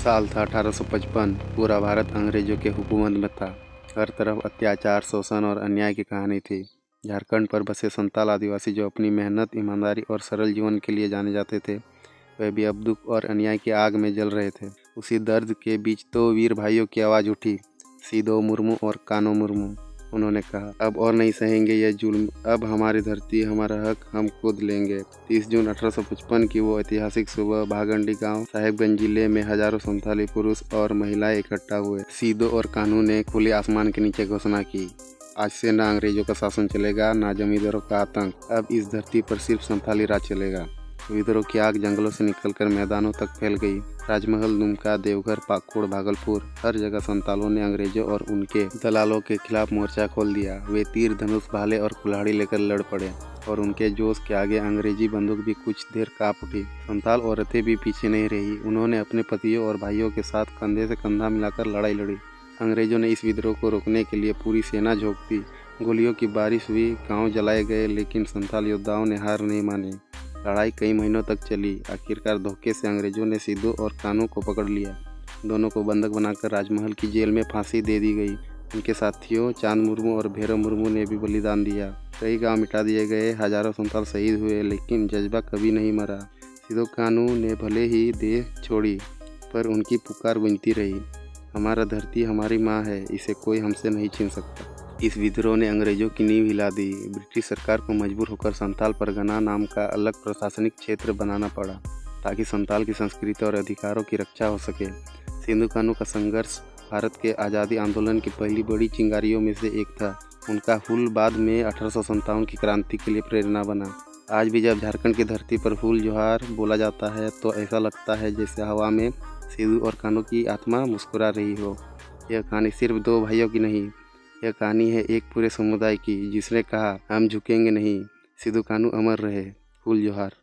साल था 1855। पूरा भारत अंग्रेजों के हुकूमत में था। हर तरफ अत्याचार, शोषण और अन्याय की कहानी थी। झारखंड पर बसे संताल आदिवासी जो अपनी मेहनत, ईमानदारी और सरल जीवन के लिए जाने जाते थे, वे भी अब दुख और अन्याय की आग में जल रहे थे। उसी दर्द के बीच दो वीर भाइयों की आवाज़ उठी, सिदो मुर्मू और कानो मुर्मू। उन्होंने कहा, अब और नहीं सहेंगे यह जुल्म, अब हमारी धरती, हमारा हक हम खुद लेंगे। 30 जून 1855 की वो ऐतिहासिक सुबह भागंडी गांव साहेबगंज जिले में हजारों संथाली पुरुष और महिलाएं इकट्ठा हुए। सिदो और कानू ने खुले आसमान के नीचे घोषणा की, आज से ना अंग्रेजों का शासन चलेगा, ना जमींदारों का आतंक। अब इस धरती पर सिर्फ संथाली राज चलेगा। विद्रोह की आग जंगलों से निकलकर मैदानों तक फैल गई। राजमहल, दुमका, देवघर, पाकुड़, भागलपुर, हर जगह संतालों ने अंग्रेजों और उनके दलालों के खिलाफ मोर्चा खोल दिया। वे तीर, धनुष, भाले और कुल्हाड़ी लेकर लड़ पड़े और उनके जोश के आगे अंग्रेजी बंदूक भी कुछ देर कांप उठी। संताल औरतें भी पीछे नहीं रही। उन्होंने अपने पतियों और भाइयों के साथ कंधे से कंधा मिलाकर लड़ाई लड़ी। अंग्रेजों ने इस विद्रोह को रोकने के लिए पूरी सेना झोंक दी। गोलियों की बारिश हुई, गांव जलाए गए, लेकिन संताल योद्धाओं ने हार नहीं मानी। लड़ाई कई महीनों तक चली। आखिरकार धोखे से अंग्रेजों ने सिदो और कानू को पकड़ लिया। दोनों को बंधक बनाकर राजमहल की जेल में फांसी दे दी गई। उनके साथियों चांद मुर्मू और भैरव मुर्मू ने भी बलिदान दिया। कई गांव मिटा दिए गए, हजारों संताल शहीद हुए, लेकिन जज्बा कभी नहीं मरा। सिदो कानू ने भले ही देह छोड़ी, पर उनकी पुकार गूंजती रही, हमारा धरती हमारी माँ है, इसे कोई हमसे नहीं छीन सकता। इस विद्रोह ने अंग्रेजों की नींव हिला दी। ब्रिटिश सरकार को मजबूर होकर संताल परगना नाम का अलग प्रशासनिक क्षेत्र बनाना पड़ा, ताकि संताल की संस्कृति और अधिकारों की रक्षा हो सके। सिदो कानू का संघर्ष भारत के आज़ादी आंदोलन की पहली बड़ी चिंगारियों में से एक था। उनका हुल बाद में 1857 की क्रांति के लिए प्रेरणा बना। आज भी जब झारखंड की धरती पर हुल जोहार बोला जाता है तो ऐसा लगता है जैसे हवा में सिदो और कानू की आत्मा मुस्कुरा रही हो। यह कहानी सिर्फ दो भाइयों की नहीं, यह कहानी है एक पूरे समुदाय की, जिसने कहा, हम झुकेंगे नहीं, सिदो कानू अमर रहे। हुल जोहार।